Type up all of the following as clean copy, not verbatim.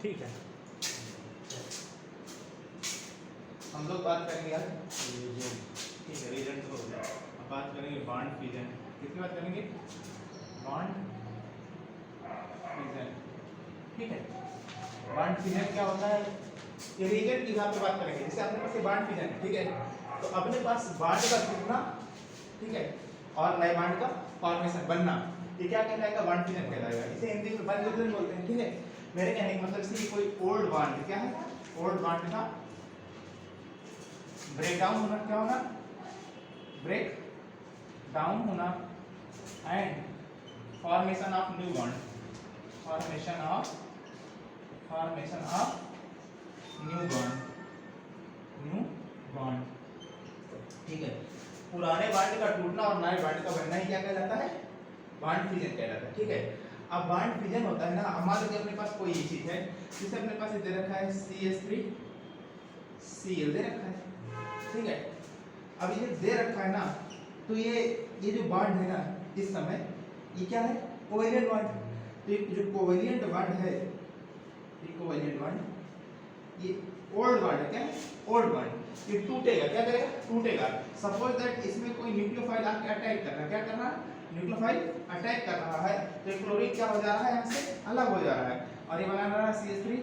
ठीक है। हम लोग बात करेंगे यार ठीक है, रीजन तो हो गया। अब बात करेंगे बॉन्ड फ्यूजन। किसकी बात करेंगे? Bond fusion. ठीक है, बॉन्ड फ्यूजन क्या होता है? ये रीजन की बात करेंगे। जैसे अपने पास ये बॉन्ड फ्यूजन है, ठीक है, तो अपने पास बॉन्ड का टूटना, ठीक है, और नए बॉन्ड का फॉर्मेशन बनना, ये क्या कहलाएगा? बॉन्ड फ्यूजन कहलाएगा। इसे हिंदी में बॉन्ड फ्यूजन बोलते हैं। ठीक है, मेरे कहने का मतलब इसलिए कोई ओल्ड बॉन्ड क्या है? ओल्ड बॉन्ड का ब्रेक डाउन होना, क्या होना? ब्रेक डाउन होना and formation of new bond, formation of new bond. ठीक है, पुराने बॉन्ड का टूटना और नए बॉन्ड का बनना ही क्या कहलाता है? बॉन्ड फ्यूजन कहलाता है। ठीक है, अब बॉन्ड फ्यूजन होता है ना, हमारे लिए अपने पास कोई चीज है, जैसे अपने पास दे रखा है CH3Cl दे रखा है, ठीक है। अब ये दे रखा है ना, तो ये जो बॉन्ड है ना, इस समय ये क्या है? Covalent bond. तो ये जो कोवेलेंट बॉन्ड है, ये कोवेलेंट बॉन्ड, ये ओल्ड बॉन्ड है। क्या है? Old bond. ये टूटेगा, क्या करेगा? टूटेगा। सपोज दैट इसमें कोई न्यूक्लियोफाइल आके अटैक कर रहा है, क्या कर रहा है? न्यूक्लियोफाइल अटैक कर रहा है, तो क्लोरीन क्या हो जा रहा है? यहाँ से अलग हो जा रहा है और ये बना रहा है CH3,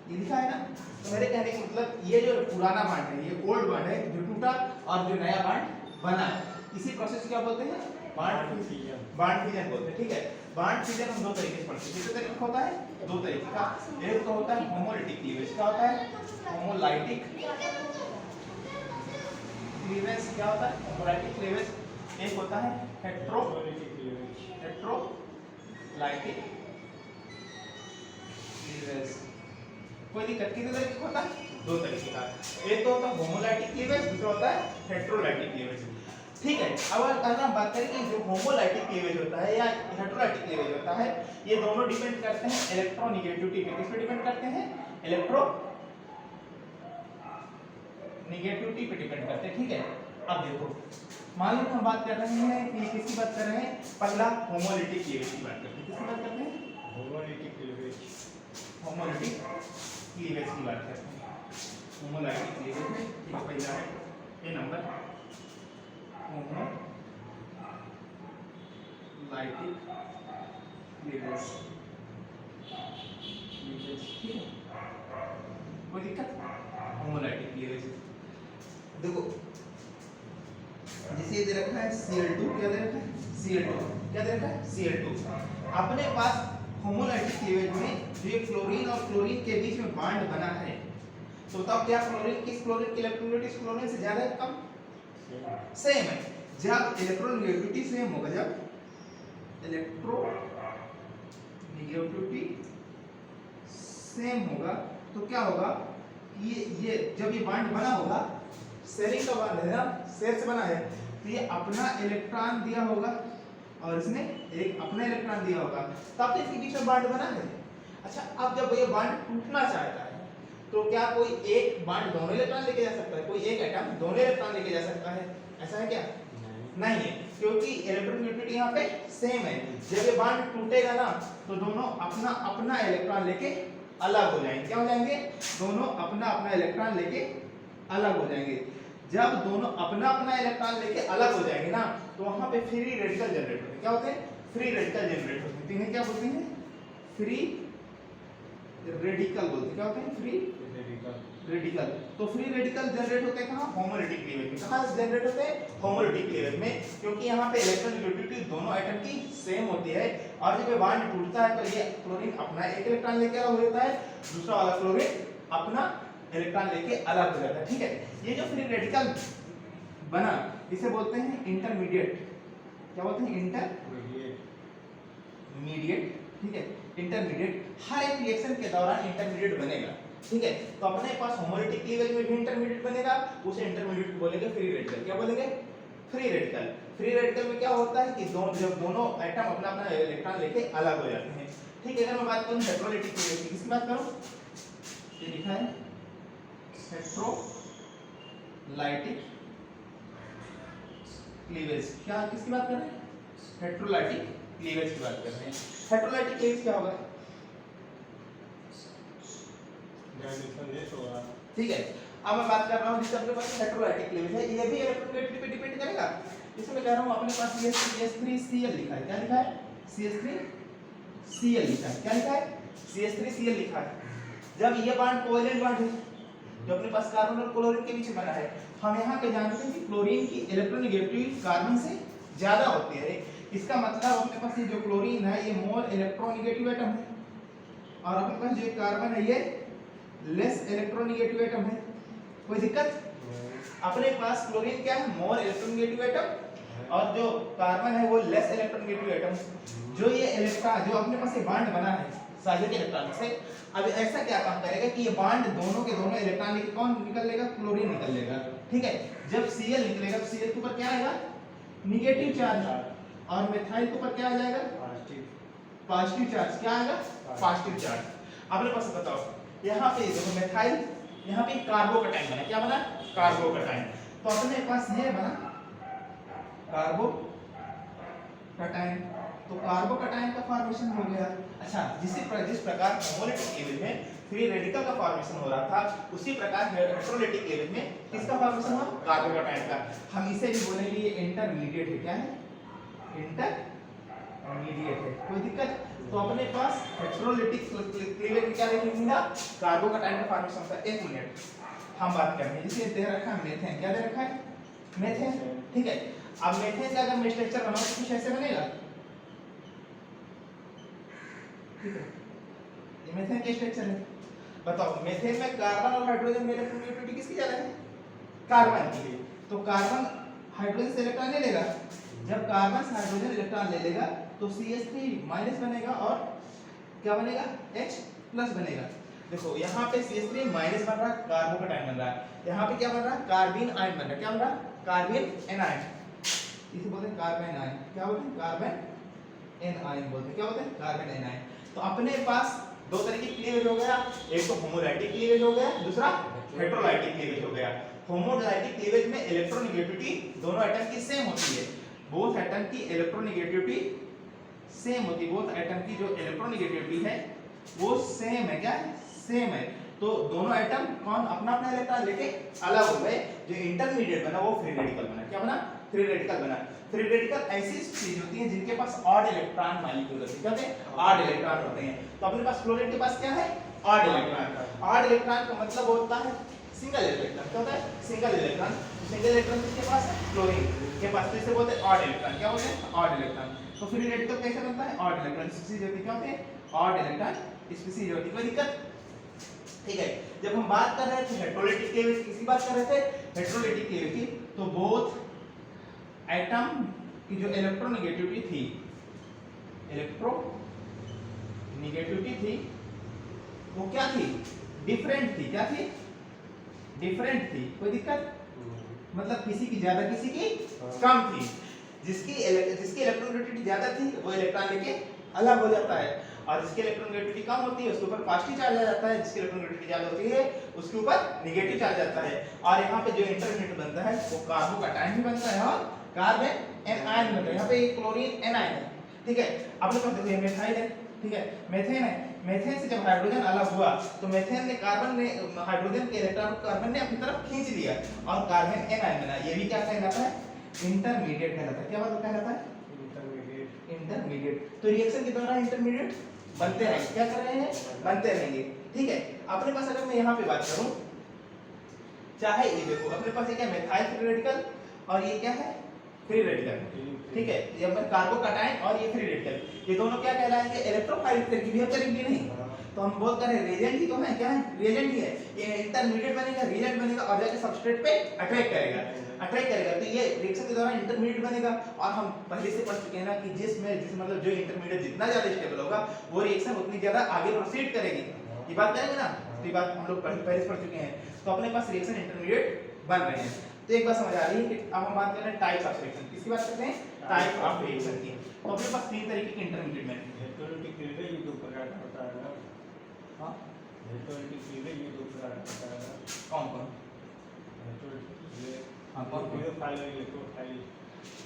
ये लिखा है ना। तो मेरे कहने का मतलब ये जो पुराना बॉन्ड है, ये ओल्ड बॉन्ड है जो टूटा और जो नया बॉन्ड बना है, इसी प्रोसेस क्या बोलते हैं? बॉन्ड फ्यूजन बोलते हैं। ठीक है, बॉन्ड फ्यूजन हम दो तरीके से पढ़ते हैं। कितने तरीके का होता है? दो तरीके का। एक तो होता है होमोलाइटिक क्लीवेज। क्या होता है? Homolytic cleavage. क्या होता है? Homolytic cleavage. एक होता है हेट्रोलाइटिक क्लीवेज। कोई दिक्कत? कितने तरीके का होता है? दो तरीके का। एक तो होता है होमोलाइटिक क्लीवेज, दूसरा होता है हेट्रोलाइटिक क्लीवेज। ठीक है, अब अगर हम बात करें कि जो होमोलाइटिक क्लीवेज होता है या हेट्रोलाइटिक क्लीवेज होता है, ये दोनों डिपेंड करते हैं इलेक्ट्रोनेगेटिविटी पे। किस पे डिपेंड करते हैं? इलेक्ट्रोनेगेटिविटी पे डिपेंड करते हैं। ठीक है, अब देखो, मान लो हम बात कर रहे हैं कि किसकी बात कर रहे हैं? पहला होमोलाइटिक क्लीवेज की बात करते हैं। किसकी बात करते हैं? होमोलाइटिक क्लीवेज की बात करते हैं। होमोलाइटिक क्लीवेज में एक पहला है ये नंबर होमोलाइटिक क्लीवेज। ठीक है, कोई दिक्कत? होमोलाइटिक क्लीवेज देखो, जिसे दे रखा है Cl2, क्या दे रखा है? Cl2, क्या दे रखा है? Cl2। अपने पास होमोलाइटिक क्लीवेज में जो ये क्लोरीन और क्लोरीन के बीच में बॉन्ड बना है, तो बताओ क्या क्लोरीन, किस क्लोरीन की इलेक्ट्रोनेगेटिविटी इस क्लोरीन से ज्यादा है, कम? सेम है। जब इलेक्ट्रोनेगेटिविटी सेम होगा, जब इलेक्ट्रोनेगेटिविटी सेम होगा, तो क्या होगा? ये जब ये बॉन्ड बना होगा, शेयरिंग का बॉन्ड है ना, शेयर से बना है, तो ये अपना इलेक्ट्रॉन दिया होगा और इसने एक अपना इलेक्ट्रॉन दिया होगा, तब तो इसके बीच में बॉन्ड बना है। अच्छा, अब जब ये बॉन्ड टूटना चाहता है, तो क्या कोई एक बॉन्ड दोनों इलेक्ट्रॉन लेके जा सकता है? कोई एक एटम दोनों इलेक्ट्रॉन लेके जा सकता है? ऐसा है क्या? नहीं है, क्योंकि इलेक्ट्रोनेगेटिविटी यहाँ पे सेम है। जब ये बॉन्ड टूटेगा ना, तो दोनों अपना अपना इलेक्ट्रॉन लेके अलग हो जाएंगे। क्या हो जाएंगे? दोनों अपना अपना इलेक्ट्रॉन लेके अलग हो जाएंगे। जब दोनों अपना अपना इलेक्ट्रॉन लेके अलग हो जाएंगे ना, तो वहां पे फ्री रेडिकल जनरेट होते हैं। क्या होते हैं? फ्री रेडिकल जनरेट होते हैं। इन्हें क्या बोलते हैं? फ्री रेडिकल बोलते हैं। क्या होते हैं? Free radical. तो फ्री रेडिकल जनरेट होते हैं कहाँ? होमोलाइटिक क्लीवेज में। कहाँ जनरेट होते हैं? होमोलाइटिक क्लीवेज में, क्योंकि यहाँ पे इलेक्ट्रोनेगेटिविटी दोनों एटम की सेम होती है और जब ये बॉन्ड टूटता है, तो ये क्लोरीन अपना एक इलेक्ट्रॉन लेके अलग हो जाता है, दूसरा वाला क्लोरीन अपना इलेक्ट्रॉन लेके अलग हो जाता है। ठीक है, ये जो फ्री रेडिकल बना, इसे बोलते हैं इंटरमीडिएट। क्या बोलते हैं? इंटरमीडिएट। ठीक है, इंटरमीडिएट। हर एक रिएक्शन के दौरान इंटरमीडिएट बनेगा। ठीक है, तो अपने पास होमोलाइटिक क्लीवेज में भी इंटरमीडिएट बनेगा, उसे इंटरमीडिएट को बोलेंगे फ्री रेडिकल। क्या बोलेंगे? Free radical. फ्री रेडिकल में क्या होता है कि जब दोनों एटम अपना अपना इलेक्ट्रॉन लेके अलग हो जाते हैं। ठीक है, अगर मैं बात करूं हेट्रोलाइटिक क्लीवेज की, किसकी बात करूं? ये लिखा है हेट्रोलाइटिक क्लीवेज। क्या किसकी बात कर रहे हैं? हेट्रोलाइटिक क्लीवेज की बात कर रहे हैं। हेट्रोलाइटिक क्लीवेज क्या होगा? ठीक है। अब मैं बात कर रहा हूँ जिससे अपने पास हेटेरोलाइटिक क्लीवेज है, ये भी इलेक्ट्रोनेगेटिविटी पे डिपेंड करेगा। इसमें कह रहा हूँ अपने पास CH3Cl लिखा है, क्या लिखा है? CH3Cl लिखा है, क्या लिखा है? CH3Cl लिखा है। जब ये बॉन्ड कोवेलेंट बॉन्ड है जो अपने पास कार्बन और क्लोरीन के बीच में बना है, हम यहाँ पे जानते हैं कि क्लोरीन की इलेक्ट्रोनेगेटिविटी कार्बन से ज्यादा होती है। इसका मतलब अपने पास ये जो क्लोरीन है ये मोर इलेक्ट्रोनेगेटिव एटम है, और अपने पास जो कार्बन है ये लेस इलेक्ट्रोनेगेटिव एटम है। कोई दिक्कत? अपने पास क्लोरीन क्या है? मोर इलेक्ट्रोनेगेटिव एटम, और जो कार्बन है वो लेस इलेक्ट्रोनेगेटिव एटम। जो ये इलेक्ट्रॉन जो अपने पास ये बॉन्ड बना है साझा के इलेक्ट्रॉन से, अब ऐसा क्या काम करेगा कि ये बॉन्ड दोनों के दोनों इलेक्ट्रॉन लेके कौन निकल लेगा? क्लोरीन निकल लेगा। ठीक है। जब Cl निकलेगा तो Cl के ऊपर क्या आएगा? नेगेटिव चार्ज, और मिथाइल के ऊपर क्या आ जाएगा? Positive charge. क्या आएगा? Positive charge. अपने पास बताओ यहाँ पे देखो मिथाइल, यहाँ पे कार्बोकटाइन बना। क्या बना? कार्बोकटाइन। तो अपने पास ये बना कार्बोकटाइन, तो कार्बोकटाइन का फॉर्मेशन हो गया। अच्छा, जिस प्रकार होमोलिटिक क्लीवेज में फ्री रेडिकल का फॉर्मेशन हो रहा था, उसी प्रकार हेटेरोलिटिक क्लीवेज में किसका फॉर्मेशन हुआ? कार्बोकटाइन का। हम इसे भी बोलेंगे ये इंटरमीडिएट है। क्या है? इंटरमीडिएट है। कोई दिक्कत? तो अपने पास हेटेरोलिटिक क्लीवेज में क्या देखने को मिला? कार्बोकटाइन का फॉर्मेशन होता है। 1 मिनट हम बात कर रहे हैं, जिसे दे रखा है मेथेन। क्या दे रखा है? मेथेन। ठीक है। अब मेथेन का अगर मैं स्ट्रक्चर बनाऊं तो कुछ ऐसे बनेगा। ठीक है, ये मेथेन का स्ट्रक्चर है। बताओ मेथेन में कार्बन और हाइड्रोजन में इलेक्ट्रोनेगेटिविटी किसकी ज्यादा है? कार्बन की। तो कार्बन हाइड्रोजन से इलेक्ट्रॉन ले लेगा। जब कार्बन से हाइड्रोजन इलेक्ट्रॉन ले लेगा तो CH3- बनेगा और क्या बनेगा? H+ बनेगा। देखो यहाँ पे CH3- बन रहा है, कार्बोकटाइन बन रहा है। यहाँ पे क्या बन रहा है? कार्बिन आयन बन रहा है। क्या बन रहा है? कार्बिन एनायन। इसे बोलते हैं कार्बन आयन। क्या बोलते हैं? कार्बन एनायन बोलते हैं। क्या बोलते हैं? Carbon anion. तो अपने पास दो तरह की क्लीवेज हो गया, एक तो होमोलाइटिक क्लीवेज हो गया, दूसरा हेटेरोलाइटिक क्लीवेज हो गया। होमोलाइटिक क्लीवेज में इलेक्ट्रोनेगेटिविटी दोनों एटम की सेम होती है। बोथ एटम की इलेक्ट्रोनेगेटिविटी सेम होती है। बोथ एटम की जो इलेक्ट्रोनेगेटिविटी है वो सेम है। क्या है? सेम है। तो दोनों एटम कौन अपना अपना इलेक्ट्रॉन लेके अलग हो गए। जो इंटरमीडिएट बना वो फ्री रेडिकल बना। क्या बना? फ्री रेडिकल बना। फ्री रेडिकल ऐसी चीज होती है जिनके पास ऑड इलेक्ट्रॉन मॉलिक्यूल होते हैं। क्या होते हैं? ऑड इलेक्ट्रॉन होते हैं। तो अपने पास क्लोरीन के पास क्या है? Odd electron. ऑड इलेक्ट्रॉन का मतलब होता है सिंगल इलेक्ट्रॉन। क्या होता है? Single electron. सिंगल इलेक्ट्रॉन किसके पास है? क्लोरीन के पास। तो इसे बोलते हैं ऑड इलेक्ट्रॉन। क्या बोलते हैं? Odd electron. तो फ्री रेडिकल कैसे बनता है? ऑड इलेक्ट्रॉन स्पीशीज होती है। क्या होते हैं? ऑड इलेक्ट्रॉन स्पीशीज होती है। कोई दिक्कत? ठीक है। जब हम बात कर रहे थे हेटेरोलिटिक क्लीवेज, किसकी बात कर रहे थे? हेटेरोलिटिक क्लीवेज की। तो बोथ एटम की जो इलेक्ट्रोनेगेटिविटी थी, इलेक्ट्रोनेगेटिविटी थी वो क्या थी? डिफरेंट थी। क्या थी? डिफरेंट थी। कोई दिक्कत? मतलब किसी की ज्यादा किसी की कम थी। जिसकी इलेक्ट्रोनेगेटिविटी ज्यादा थी वो इलेक्ट्रॉन लेके अलग हो जाता है, और जिसकी इलेक्ट्रोनेगेटिविटी कम होती है उसके ऊपर पॉजिटिव चार्ज आ जाता है, जिसकी इलेक्ट्रोनेगेटिविटी ज्यादा होती है उसके ऊपर नेगेटिव चार्ज आता है। और यहाँ पे जो इंटरमीडिएट बनता है वो कार्बोकटाइन भी बनता है और कार्बन एनायन बनता है। यहाँ पे क्लोरीन एनायन है। ठीक है। अब देखो देखो ये मिथाइल है। ठीक है, मेथेन है। मेथेन से जब हाइड्रोजन अलग हुआ तो मेथेन ने कार्बन ने हाइड्रोजन के इलेक्ट्रॉन को कार्बन ने अपनी तरफ खींच लिया और कार्बन एनायन बना। ये भी क्या कहलाता है? इंटरमीडिएट कहलाता है। क्या मतलब कहलाता है? इंटरमीडिएट। तो रिएक्शन के दौरान इंटरमीडिएट बनते रहेंगे। क्या कर रहे हैं? बनते रहेंगे। ठीक है। अपने पास अगर मैं यहाँ पे बात करूं, चाहे ये देखो अपने पास ये क्या मेथाइल फ्री रेडिकल और ये क्या है? Free radical. ठीक है, ये अपना कार्बोकटाइन और ये फ्री रेडिकल, ये दोनों क्या कहलाएंगे? इलेक्ट्रोफाइल तरकीब बिहेव करेंगे नहीं। तो हम बोल कर रहे हैं रिएजेंट ही तो है। क्या है? रिएजेंट ही है। ये इंटरमीडिएट बनेगा, रिएजेंट बनेगा और जाके सबस्ट्रेट पे अटैक करेगा। तो ये रिएक्शन के दौरान इंटरमीडिएट बनेगा। और हम पहले से पढ़ चुके हैं ना कि जिस मतलब जो इंटरमीडिएट जितना ज्यादा स्टेबल होगा वो रिएक्शन उतनी ज्यादा आगे प्रोसीड करेगी। ये बात करेंगे ना, तो ये बात हम लोग पहले से पढ़ चुके हैं। तो अपने पास रिएक्शन इंटरमीडिएट बन रहे हैं। तो एक बात समझ आ रही है कि अब हम बात कर रहे हैं टाइप्स ऑफ रिएक्शन। किसकी बात करते हैं? टाइप ऑफ रिएक्शन की। तो अपने पास तीन तरीके के इंटरमीडिएट में हेटेरोलिटिक क्लीवेज ये दो प्रकार का होता है ना। हां, हेटेरोलिटिक क्लीवेज ये दो प्रकार का होता है ना। कौन कौन? हेटेरोलिटिक क्लीवेज हां, कौन? न्यूक्लियोफाइल और इलेक्ट्रोफाइल।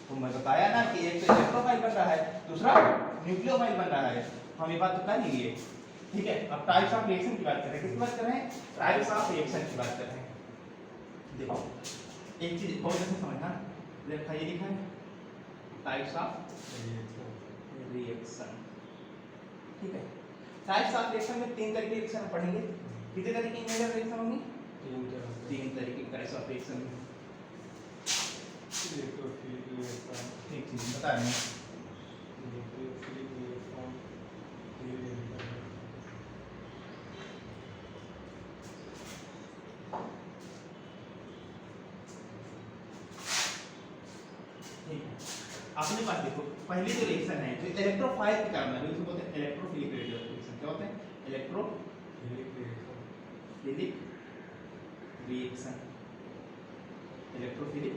तो मैं बताया ना कि एक तो इलेक्ट्रोफाइल बन रहा है, दूसरा न्यूक्लियोफाइल बन रहा है। हम ये बात तो कर लिए। ठीक है, अब टाइप्स ऑफ रिएक्शन की बात कर रहे हैं। किसकी बात कर रहे हैं? टाइप्स ऑफ रिएक्शन की बात कर रहे हैं। देखो एक चीज बहुत अच्छे से समझना, देखा ये लिखा है टाइप्स ऑफ रिएक्शन, ठीक है। टाइप्स ऑफ रिएक्शन में तीन तरीके के रिएक्शन पढ़ेंगे। कितने तरीके की रिएक्शन होंगी? तीन तरीके के types of reaction. Electrophilic reaction, एक चीज बता रहे हैं, इलेक्ट्रोफिलिक रिएक्शन, ठीक है। अपने पास देखो पहली जो रिएक्शन है जो इलेक्ट्रोफाइल के कारण है, उसको बोलते हैं इलेक्ट्रोफिलिक रिएक्शन। क्या होते हैं? Electrophilic reaction, electrophilic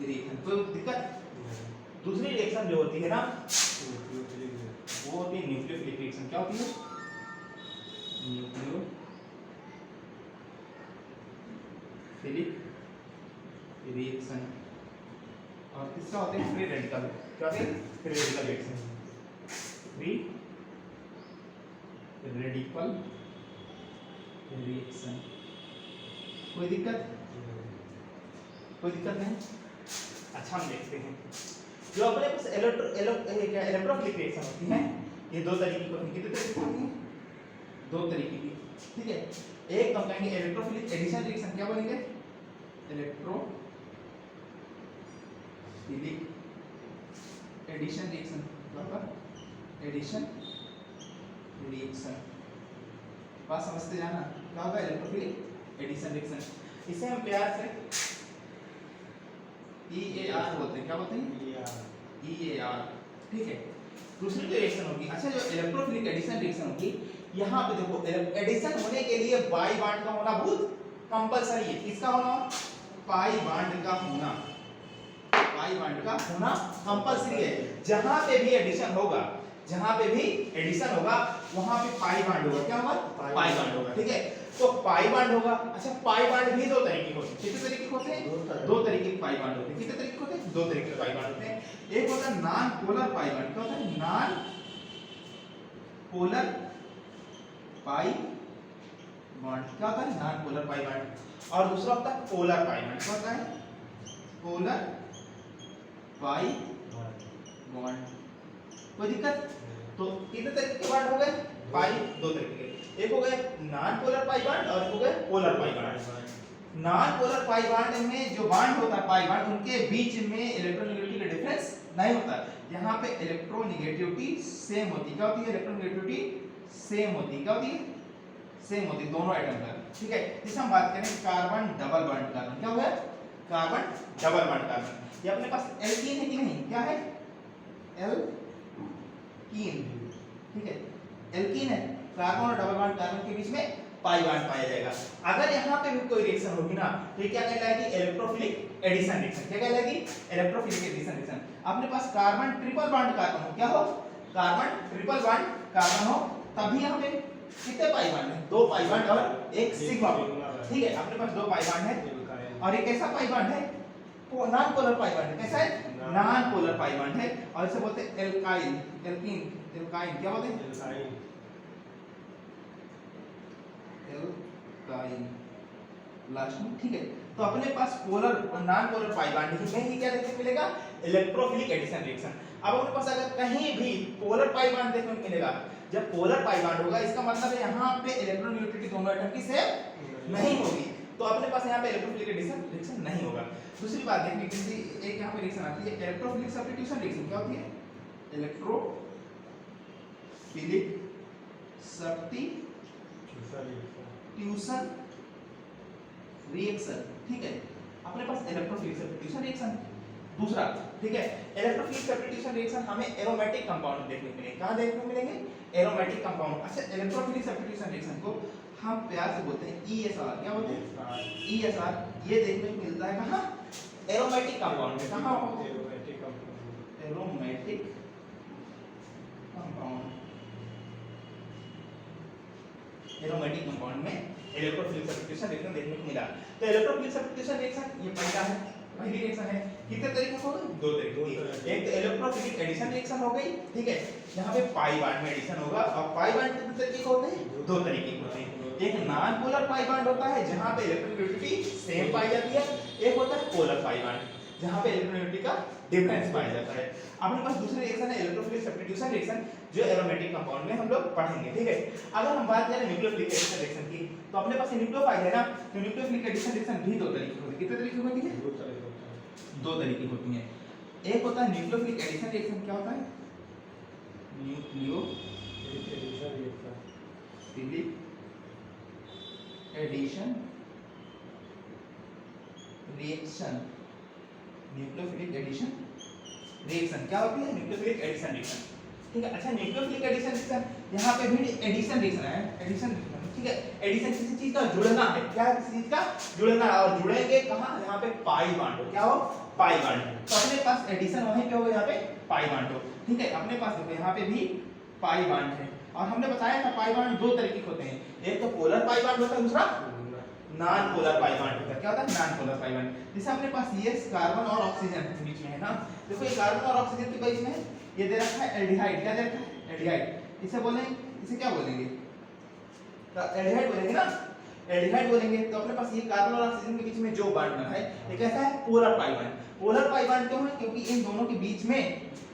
reaction. तो दिक्कत दूसरी रिएक्शन जो होती है ना वो होती है न्यूक्लियोफिलिक रिएक्शन। क्या होती है? Nucleophilic reaction. और तीसरा होता है फ्री रेडिकल। क्या होता है? Free radical reaction, free radical reaction. कोई दिक्कत? कोई दिक्कत नहीं। अच्छा हम देखते हैं जो अपने पास इलेक्ट्रोफिलिक रिएक्शन होती है, ये दो तरीके की होती है। कितने तरीके की होती है? दो तरीके की, ठीक है। एक तो हम कहेंगे इलेक्ट्रोफिलिक एडिशन रिएक्शन। क्या बोलेंगे? Electrophilic addition reaction. Addition reaction बात समझते जाना। क्या होगा? Electrophilic addition reaction. इसे हम प्यार से EAR बोलते हैं। क्या बोलते हैं? EAR, ठीक है। दूसरी जो रिएक्शन होगी, अच्छा जो इलेक्ट्रोफिलिक एडिशन रिएक्शन होगी, यहाँ पे देखो एडिशन होने के लिए पाई बॉन्ड का होना बहुत कंपलसरी है। किसका होना? पाई बॉन्ड का होना, पाई बॉन्ड का होना कंपलसरी है। जहां पे भी एडिशन होगा, जहां पे भी एडिशन होगा वहां पे पाई बॉन्ड होगा। क्या होगा? पाई बॉन्ड होगा, ठीक है। तो पाई बॉन्ड होगा। अच्छा पाई बॉन्ड भी दो तरीके के होते हैं। कितने तरीके के होते हैं? दो तरीके के पाई बॉन्ड होते हैं। कितने तरीके के होते हैं? दो तरीके के पाई बॉन्ड होते हैं। एक होता है नॉन पोलर पाई बॉन्ड। क्या होता है? Non polar pi bond. क्या होता है? Non polar pi bond. और दूसरा होता है पोलर पाई बॉन्ड। क्या होता है? Polar pi bond. कोई दिक्कत? तो कितने तरीके के बॉन्ड हो गए? पाई दो तरीके के। एक हो गए नॉन पोलर पाई बॉन्ड और एक हो गए polar pi bond. Non polar pi bond में जो बॉन्ड होता है पाई बॉन्ड, उनके बीच में इलेक्ट्रोनेगेटिविटी का डिफरेंस नहीं होता। यहाँ पे इलेक्ट्रोनेगेटिविटी सेम होती है। क्या होती है? इलेक्ट्रोनेगेटिविटी सेम होती है। क्या होती है? सेम होती है दोनों आइटम का, ठीक है। जिसे हम बात करें कार्बन डबल बॉन्ड कार्बन। क्या हुआ? Carbon double bond carbon. ये अपने पास एल्कीन है कि नहीं? क्या है? एल्कीन, ठीक है। एल्कीन है, कार्बन और डबल बॉन्ड कार्बन के बीच में पाई बॉन्ड पाया जाएगा। अगर यहाँ पे भी कोई रिएक्शन होगी ना तो ये क्या कहलाएगी? Electrophilic addition reaction. क्या कहलाएगी? Electrophilic addition reaction. अपने पास कार्बन ट्रिपल बॉन्ड कार्बन हो। क्या हो? कार्बन ट्रिपल बॉन्ड कार्बन हो, तभी यहाँ पे कितने पाई बॉन्ड है? दो पाई बॉन्ड और एक सिग्मा बॉन्ड, ठीक है। अपने पास दो पाई बॉन्ड है और एक ऐसा पाई बॉन्ड है नॉन पोलर पाई बॉन्ड है। कैसा है? नॉन पोलर पाई बॉन्ड है। और इसे बोलते हैं एल्काइल, एल्कीन, एल्काइन। क्या बोलते हैं? एल्काइन लास्ट में, ठीक है। तो अपने पास पोलर और नॉन पोलर पाई बॉन्ड में ही क्या देखने को मिलेगा? Electrophilic addition reaction. अब अपने पास अगर कहीं भी पोलर पाई बॉन्ड देखने को मिलेगा, जब पोलर पाई बॉन्ड होगा इसका मतलब है यहाँ पे इलेक्ट्रोनेगेटिविटी दोनों एटम की सेम नहीं होगी। तो अपने पास यहाँ पे इलेक्ट्रोफिलिक एडिशन रिएक्शन नहीं होगा। दूसरी बात देखने के लिए एक यहाँ पे रिएक्शन आती है इलेक्ट्रोफिलिक सब्स्टिट्यूशन रिएक्शन। क्या होती है? इलेक्ट्रोफिलिक सब्स्टिट्यूशन रिएक्शन, ठीक है। अपने पास इलेक्ट्रोफिलिक सब्स्टिट्यूशन रिएक्शन दूसरा, ठीक है। इलेक्ट्रोफिलिक सब्स्टिट्यूशन रिएक्शन हमें एरोमेटिक कंपाउंड देखने को मिलेंगे। कहाँ देखने को मिलेंगे? Aromatic compound. अच्छा इलेक्ट्रोफिलिक सब्स्टिट्यूशन रिएक्शन को हम प्यार से बोलते हैं ESR। क्या बोलते हैं? ESR। ये देखने को मिलता है कहाँ? एरोमेटिक कंपाउंड में। कहाँ? एरोमेटिक कंपाउंड, एरोमेटिक कंपाउंड में इलेक्ट्रोफिलिक सब्स्टिट्यूशन रिएक्शन देखने को मिला। तो इलेक्ट्रोफिलिक सब्स्टिट्यूशन रिएक्शन ये पहला है, पहली रिएक्शन है। कितने तरीके से होगी? दो तरीके की। एक तो इलेक्ट्रोफिलिक एडिशन रिएक्शन हो गई, ठीक है, यहाँ पे पाई बॉन्ड में एडिशन होगा। और पाई बॉन्ड कितने तरीके के होते हैं? दो तरीके के होते हैं। एक नॉन पोलर पाई बॉन्ड होता है जहाँ पे इलेक्ट्रोनेगेटिविटी सेम पाई जाती है, एक होता है पोलर पाई बॉन्ड जहाँ पे इलेक्ट्रोनेगेटिविटी का डिफरेंस पाया जाता है। अपने पास दूसरी रिएक्शन है इलेक्ट्रोफिलिक सब्स्टिट्यूशन रिएक्शन, जो एरोमेटिक कंपाउंड में हम लोग पढ़ेंगे, ठीक है। अगर हम बात करें न्यूक्लियोफिलिक एडिशन रिएक्शन की, तो अपने पास न्यूक्लियोफाइल है ना, तो न्यूक्लियोफिलिक एडिशन रिएक्शन भी दो तरीके की होती है। कितने तरीके की होती है? दो तरह के होता है। दो तरीके की होती है। एक होता है न्यूक्लियोफिलिक एडिशन रिएक्शन, क्या होता है? Nucleophilic addition reaction, nucleophilic addition reaction क्या होती है? न्यूक्लियोफिलिक एडिशन रिएक्शन, ठीक है। अच्छा, न्यूक्लियोफिलिक एडिशन रिएक्शन, यहाँ पे भी एडिशन रिएक्शन है, एडिशन, ठीक है। एडिशन किसी चीज का जुड़ना है, क्या है? किसी चीज का जुड़ना है, और जुड़ेंगे कहाँ? यहाँ पे पाई बॉन्ड हो, क्या हो? Pi bond. तो अपने पास एडिशन वहीं पे होगा, यहाँ पे पाई बॉन्ड हो, ठीक है। अपने पास देखो यहाँ पे भी पाई बॉन्ड है, और हमने बताया था पाई बॉन्ड दो तरीके के होते हैं, एक तो पोलर पाई बॉन्ड होता है, दूसरा नॉन पोलर पाई बॉन्ड होता है। क्या होता है? Non polar pi bond. जैसे अपने पास ये कार्बन और ऑक्सीजन के बीच में है ना, देखो ये कार्बन और ऑक्सीजन के बीच में है, ये दे रखा है एल्डिहाइड, क्या दे रखा है? एल्डिहाइड। इसे बोलेंगे, इसे क्या बोलेंगे? तो एल्डिहाइड बोलेंगे ना, एल्डिहाइड बोलेंगे। तो अपने पास ये कार्बन और ऑक्सीजन के बीच में जो बॉन्ड बना है, ये कैसा है? Polar pi bond. Polar pi bond क्यों है? क्योंकि इन दोनों के बीच में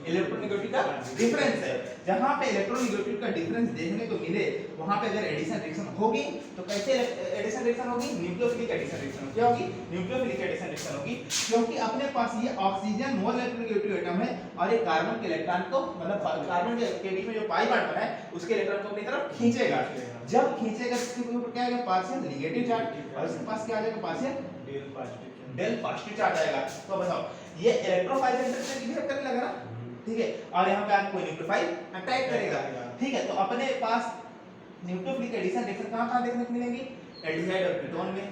इलेक्ट्रोनेगेटिविटी का डिफरेंस है। जहां पे इलेक्ट्रोनेगेटिविटी का डिफरेंस देखने को मिले, वहां पे अगर एडिशन रिएक्शन होगी, तो कैसे एडिशन रिएक्शन होगी? Nucleophilic addition reaction. क्या होगी? न्यूक्लियोफिलिक एडिशन रिएक्शन होगी, क्योंकि अपने पास ये ऑक्सीजन मोर इलेक्ट्रोनेगेटिव एटम है, और ये कार्बन के इलेक्ट्रॉन को, मतलब कार्बन के बीच में जो पाई बॉन्ड बना है, उसके इलेक्ट्रॉन को अपनी तरफ खींचेगा। जब खींचेगा, इसके ऊपर क्या आएगा? पार्शियल नेगेटिव चार्ज, और इसके पास क्या आ जाएगा? पार्शियल डेल पॉजिटिव चार्ज आएगा। तो बताओ, ये इलेक्ट्रोफाइल से बिहेव करने लगा ना, ठीक है। और यहाँ पे आपको न्यूक्लियोफाइल अटैक करेगा, ठीक है। तो अपने पास न्यूक्लियोफिलिक एडिशन रिएक्शन कहाँ देखने को मिलेंगी? एल्डिहाइड और कीटोन में,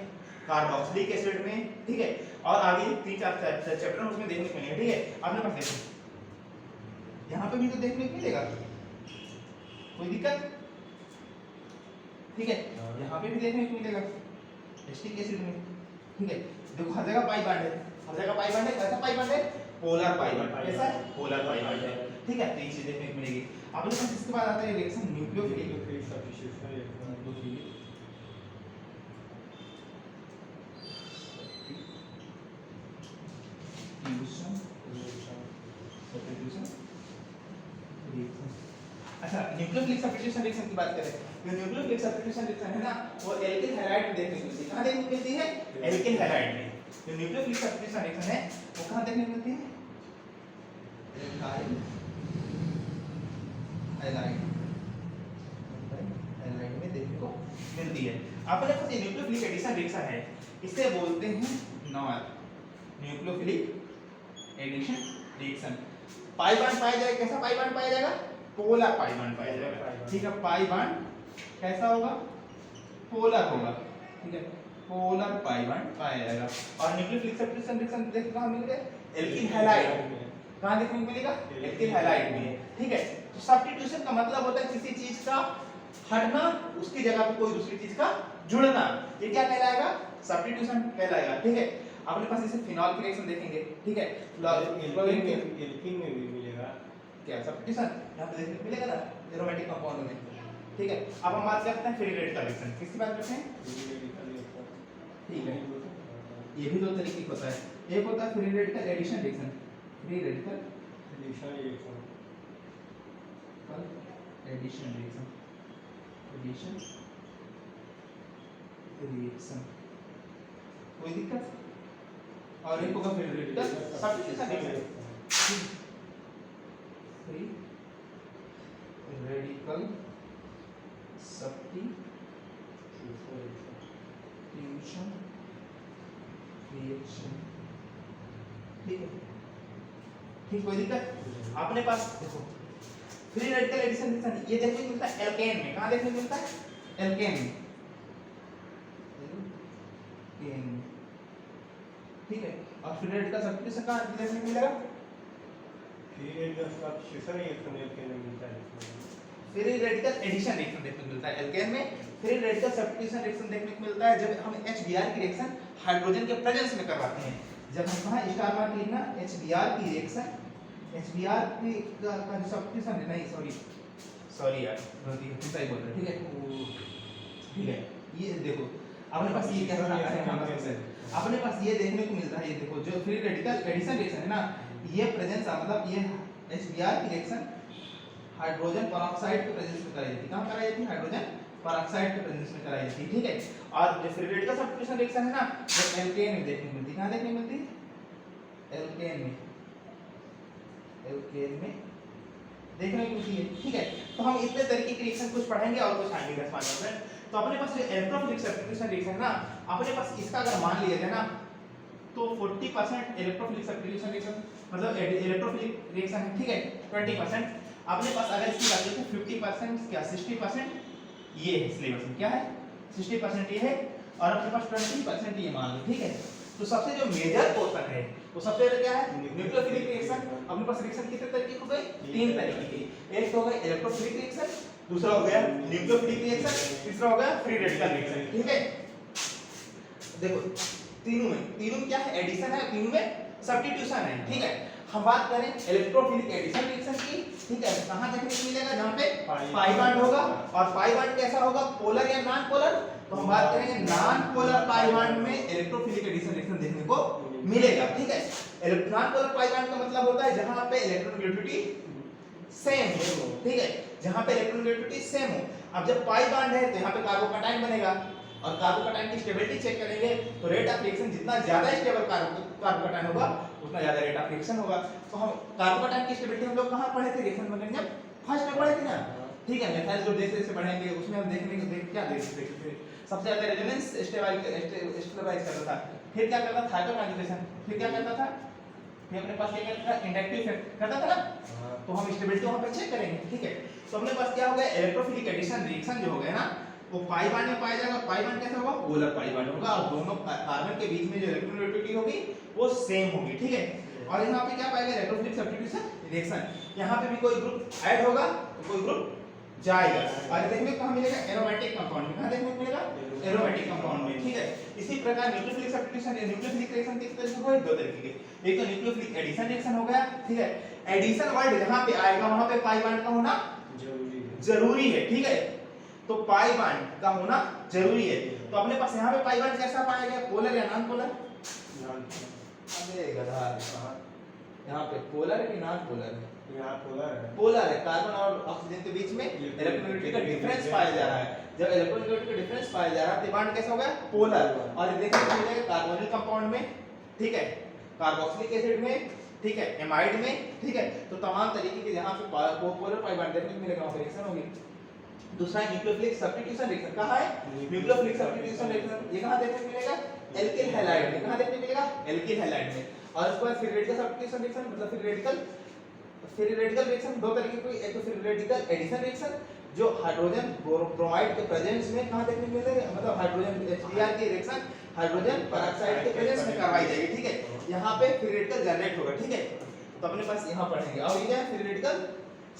कार्बोक्सिलिक एसिड में, ठीक है। और आगे 3-4 चैप्टर में उसमें देखने को मिलेंगे, ठीक है। अपने पास देखो, यहाँ पे भी तो देखने को मिलेगा, कोई दिक्कत? ठीक है, यहाँ पे भी देखने को मिलेगा एसिटिक एसिड में, ठीक है। देखो हर जगह पाई बॉन्ड है, हर जगह पाई बॉन्ड है। कैसा पाई बॉन्ड है? Polar pi bond. कैसा है? पोलर पाई बॉन्ड है, ठीक है। तो ये चीज देखने को मिलेगी। अपने पास इसके बाद आता है रिएक्शन न्यूक्लियोफिलिक सब्स्टिट्यूशन रिएक्शन। अच्छा, न्यूक्लियोफिलिक सब्स्टिट्यूशन रिएक्शन की बात करें, तो न्यूक्लियोफिलिक सब्स्टिट्यूशन रिएक्शन है ना, वो एल्किल हैलाइड में देखने को मिलती है। कहाँ देखने को मिलती है? एल्किल हैलाइड में। जो न्यूक्लियोफिलिक सब्स्टिट्यूशन रिएक्शन है, वो कहाँ देखने को मिलती है? एल्काइल हैलाइड में देखने को मिलती है। अपने पास ये न्यूक्लियोफिलिक एडिशन रिएक्शन है, इसे बोलते हैं non nucleophilic addition reaction. Pi bond पाया जाएगा, कैसा पाई बॉन्ड पाया जाएगा? पोलर पाई बॉन्ड पाया जाएगा, ठीक है। पाई बॉन्ड कैसा होगा? पोलर होगा, ठीक है। पोलर पाई बॉन्ड पाया जाएगा। और न्यूक्लियोफिलिक सब्स्टिट्यूशन रिएक्शन देखने कहाँ मिलेगा? Alkyl halide. कहाँ देखने को मिलेगा? एल्किल हैलाइड में, ठीक है। तो सब्स्टिट्यूशन का मतलब होता है किसी चीज का हटना, उसकी जगह पे कोई दूसरी चीज का जुड़ना, ये क्या कहलाएगा? सब्स्टिट्यूशन कहलाएगा, ठीक है। अपने पास इसे फिनॉल की रिएक्शन देखेंगे, ठीक है। एल्कीन में भी मिलेगा क्या? सब्स्टिट्यूशन यहाँ पे देखने को मिलेगा ना, एरोमेटिक कंपाउंड में, ठीक है। अब हम बात करते हैं फ्री रेडिकल रिएक्शन। किसकी बात करते हैं? ठीक है, ये भी दो तरीके का होता है। एक होता है free radical addition reaction, free radical addition reaction, addition reaction, addition reaction, कोई दिक्कत? और एक होगा free radical substitution reaction, free radical substitution reaction, ठीक है। ठीक, कोई दिक्कत? अपने पास देखो फ्री रेडिकल एडिशन रिएक्शन ये देखने को मिलता है एल्केन में। कहाँ देखने को मिलता है? एल्केन में, एल्केन, ठीक है। और फ्री रेडिकल सब्स्टिट्यूशन कहाँ देखने को मिलेगा? Free radical substitution reaction alkane में मिलता है। फ्री रेडिकल एडिशन रिएक्शन देखने को मिलता है एल्केन में। फ्री रेडिकल सब्स्टिट्यूशन रिएक्शन देखने को मिलता है जब हम HBr की रिएक्शन हाइड्रोजन के प्रेजेंस में करवाते हैं। जब हम कहा स्टार मार्क लिखना HBr की रिएक्शन, HBr की का जो सब्स्टिट्यूशन है, नहीं सॉरी यार गलती है, सही बोल रहे हैं, ठीक है। ये देखो अपने पास ये क्या है, अपने पास ये देखने को मिलता है, ये देखो जो फ्री रेडिकल एडिशन रिएक्शन है ना, ये प्रेजेंस मतलब ये HBr की रिएक्शन हाइड्रोजन पेरोक्साइड के प्रेजेंस में कराई जाती है। कहां कराई जाती है? हाइड्रोजन पेरोक्साइड के प्रेजेंस में कराई जाती है, ठीक है। और जो फ्री रेडिकल सब्स्टिट्यूशन रिएक्शन है ना, वो एल्केन में देखने को मिलती है। कहां देखने को मिलती है? एल्केन में देखने को मिलती है, ठीक है। तो हम इतने तरीके के रिएक्शन कुछ पढ़ेंगे और कुछ आगे 10-5 मिनट में। तो अपने पास जो इलेक्ट्रोफिलिक सब्स्टिट्यूशन रिएक्शन है ना, अपने पास इसका अगर मान लिया जाए ना, तो 40% इलेक्ट्रोफिलिक सब्स्टिट्यूशन रिएक्शन मतलब इलेक्ट्रोफिलिक रिएक्शन है, ठीक है। 20% अपने पास अगर इसकी बात करें तो 50% क्या 60% ये है सिलेबस में, क्या है 60% ये है, और अपने पास 20% ये मान लो, ठीक है। तो सबसे जो मेजर पोर्शन है वो सबसे पहले क्या है? Nucleophilic reaction. अपने पास रिएक्शन कितने तरीके हो गए? 3 तरीके के। एक तो हो गया इलेक्ट्रोफिलिक रिएक्शन, दूसरा हो गया न्यूक्लियोफिलिक रिएक्शन, तीसरा हो गया फ्री रेडिकल रिएक्शन, ठीक है। देखो तीनों में क्या है? एडिशन है, तीनों में सब्स्टिट्यूशन है, ठीक है। हम बात करें इलेक्ट्रोफिलिक एडिशन रिएक्शन की, ठीक है। कहां देखने को मिलेगा? जहां पे पाई बॉन्ड होगा, और पाई बॉन्ड कैसा होगा? पोलर या नॉन पोलर? तो हम बात करेंगे नॉन पोलर पाई बॉन्ड में इलेक्ट्रोफिलिक एडिशन रिएक्शन देखने को मिलेगा, ठीक है। नॉन पोलर पाई बॉन्ड का मतलब होता है जहां पे इलेक्ट्रोनेगेटिविटी सेम हो, ठीक है, जहां पे इलेक्ट्रोनेगेटिविटी सेम हो। अब जब पाई बॉन्ड है तो यहां पे कार्बोकैटायन बनेगा, और कार्बोकैटायन की स्टेबिलिटी चेक करेंगे तो रेट ऑफ रिएक्शन जितना ज्यादा स्टेबल कार्बोकैटायन होगा उतना ज्यादा रेट ऑफ रिएक्शन होगा। तो हम कार्बोकैटायन की स्टेबिलिटी हम लोग कहां पढ़े थे? रिएक्शन में जब फर्स्ट में पढ़े थे ना, ठीक है। मिथाइल ग्रुप जैसे जैसे पढ़ेंगे उसमें हम देखने क्या देखते थे? सबसे ज्यादा रेजोनेंस स्टेबलाइज करता था, फिर क्या करता था? हाइपर कॉन्जुगेशन, फिर क्या करता था? फिर अपने पास क्या करता था? इंडक्टिव इफेक्ट करता था ना। तो हम स्टेबिलिटी वहां पे चेक करेंगे, ठीक है। तो अपने पास क्या हो गया? इलेक्ट्रोफिलिक एडिशन रिएक्शन जो हो गया ना, वो पाई बॉन्ड में पाया जाएगा। पाई बॉन्ड कैसा होगा? पोलर पाई बॉन्ड होगा, और दोनों कार्बन के बीच में जो इलेक्ट्रोनेगेटिविटी होगी वो सेम होगी, ठीक है। और यहाँ पे क्या पाएगा? Electrophilic substitution reaction. यहाँ पे भी कोई ग्रुप ऐड होगा तो कोई ग्रुप जाएगा, और देखने को कहां मिलेगा? एरोमेटिक कंपाउंड में। कहां देखने को मिलेगा? एरोमेटिक कंपाउंड में, ठीक है। इसी प्रकार न्यूक्लियोफिलिक सब्स्टिट्यूशन न्यूक्लियोफिलिक रिएक्शन किस तरीके के? दो तरीके के। एक तो न्यूक्लियोफिलिक एडिशन रिएक्शन हो गया, ठीक है। एडिशन वर्ड जहां पे आएगा वहां पे पाई बॉन्ड का होना जरूरी है, ठीक है। तो पाई बॉन्ड का होना जरूरी है। तो अपने पास यहाँ पे पाई बॉन्ड कैसा पाया गया? पोलर या नॉन पोलर? अरे गधा, यहाँ पे पोलर है कि नॉन पोलर है? यहाँ पोलर है। पोलर है। कार्बन और ऑक्सीजन के बीच में इलेक्ट्रोनेगेटिविटी का डिफरेंस पाया जा रहा है। जब इलेक्ट्रोनेगेटिविटी का डिफरेंस पाया जा रहा है तो बॉन्ड कैसा हो गया? पोलर। और ये देखने को मिलेगा कार्बोनिल कंपाउंड में, ठीक है, कार्बोक्सिलिक एसिड में, ठीक है, एमाइड में, ठीक है। तो तमाम तरीके के जहां पे पोलर पाई बॉन्ड देखने को मिलेगा वहां पे रिएक्शन होगी। दूसरा न्यूक्लियोफिलिक सब्स्टिट्यूशन रिएक्शन। कहां है? Nucleophilic substitution reaction. ये कहां देखने को मिलेगा? एल्किल हैलाइड में। कहां देखने को मिलेगा? एल्किल हैलाइड में। और उसके बाद फ्री रेडिकल सब्स्टिट्यूशन रिएक्शन मतलब फ्री रेडिकल रिएक्शन दो तरीके की। एक तो फ्री रेडिकल एडिशन रिएक्शन जो हाइड्रोजन ब्रोमाइड के प्रेजेंस में कहां देखने को मिलेगा? मतलब हाइड्रोजन HBr की रिएक्शन हाइड्रोजन पेरोक्साइड के प्रेजेंस में करवाई जाएगी, ठीक है। यहाँ पे फ्री रेडिकल जनरेट होगा, ठीक है। तो अपने पास यहाँ पढ़ेंगे। और ये क्या है? फ्री रेडिकल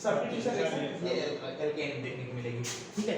सब्स्टिट्यूशन रिएक्शन, ये एल्केन देखने को मिलेगी, ठीक है।